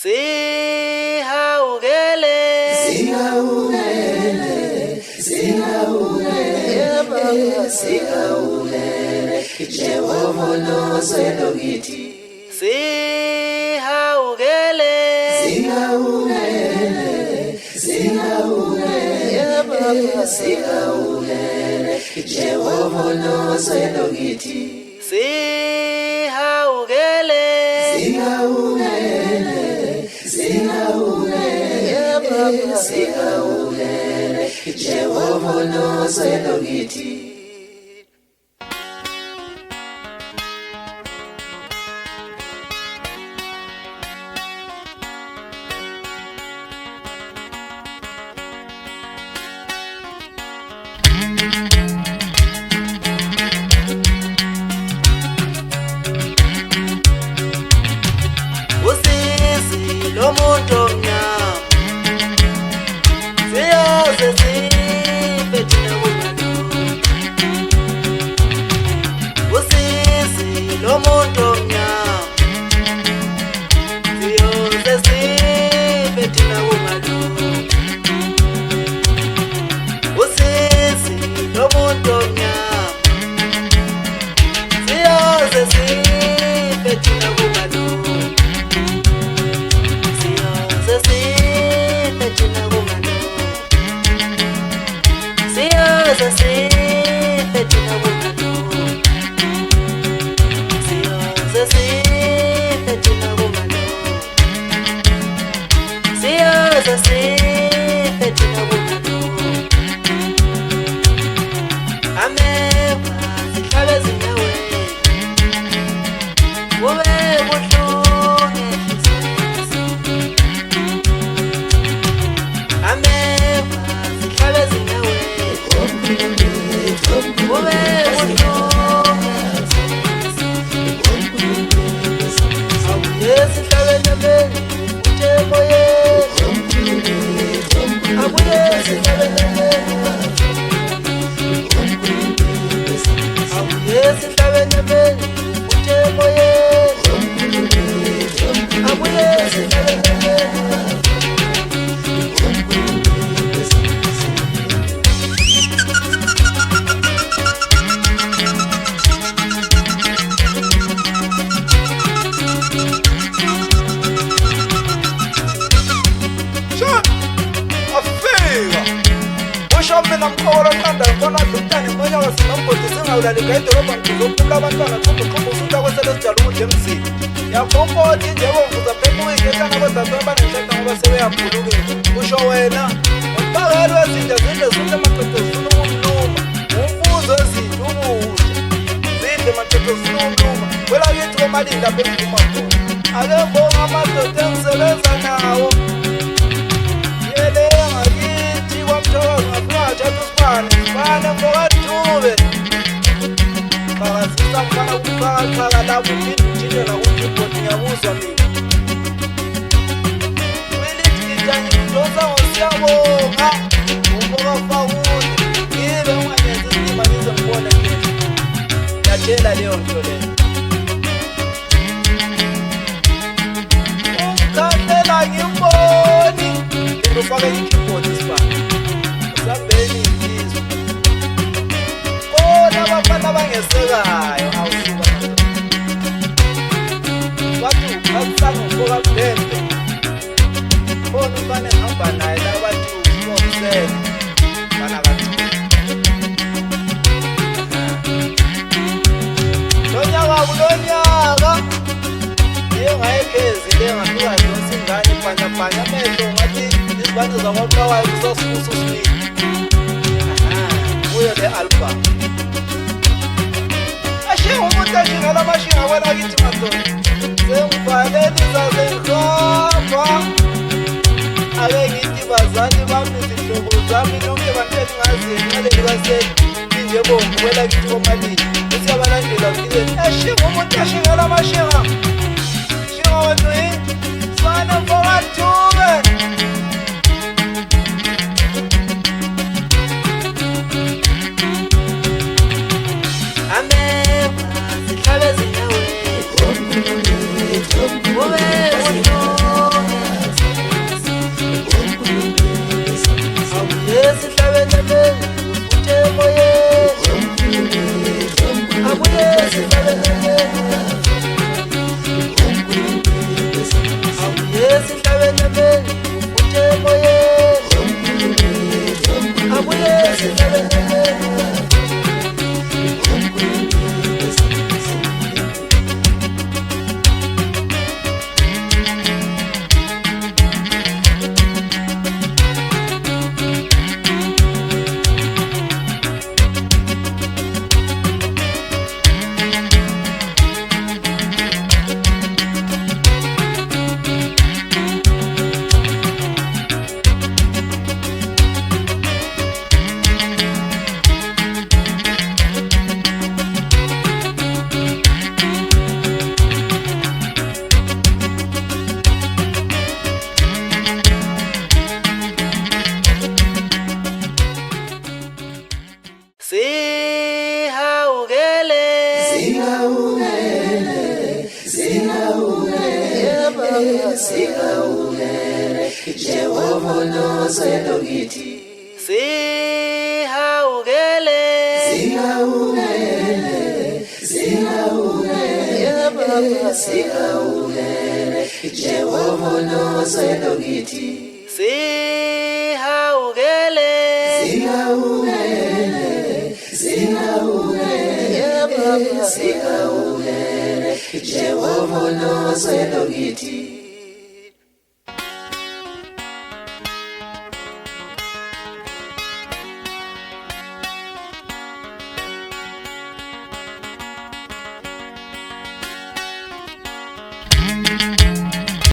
Sihaugele Jehova noselo ngithi Sihaugele Jehova noselo ngithi Sihaugele Jehova noselo ngithi Lomuntu omnyama siyaze sife thina kumalo Usisi lomuntu omnyama siyaze sife thina kumalo Usisi lomuntu omnyama siyaze sife thina kumalo Mina mkhawula kanda ngona dutani ngonya wasinamgodi singawulalika edolobha ngizophula abantwana qhubhu usuta kwesele sijala ukudla emzini yakhompothi njengomvuza phepha uyiketana kwezathu abanenhleka ngoba sebeyaphulukile kusho wena umbakeli wezinja zinde zunde maceto zifuna ukumluma umfuzo ezinto ubuhle zinde maceto zifuna ukumluma kwelakithi komalinda apha emvuma khona ake mbonga amadoda engisebenza nawo Bana mbogatube Bakasisa mfana kuqhaqhaqa lapho njini la ukuthi bodi ngiyabuzwa mina Welithi njani ndoza ngosiyabonga Umboka fawuni Ngibe unganyenza isima ngize ngibona ngithi Yatshela leyo nto leyo Ukhandela ngimboni Ngifake ikeyboard isibani Sambeni abafana abangesekayo awusuka bathi ukhasana ufoka kulembe khona ubane hamba naye la bathi ukusele bana kancane lonyaka kulonyaka ngayegezile ngafika zonke ingane panya amehlo ngathi izibane zakwaQawayo kusasifusa usini uyo le album umuntu ashingala amashinga kwelakithi madoda sengibhaleli zazenhlobo ake ngithi bazali bami izihlobo zami lonke bantweni ngaziye ngaleli injebomvu kwelakithi komalini uthi abalandela kileni ashinga umuntu ashingala amashinga shinga wethu sana mfokathube Sihlabe zinyaweni Sihawukele Jehova nozelo ngithi Sihawukele Sihawukele Jehova nozelo ngithi Sihawukele Sihawukele Jehova nozelo ngithi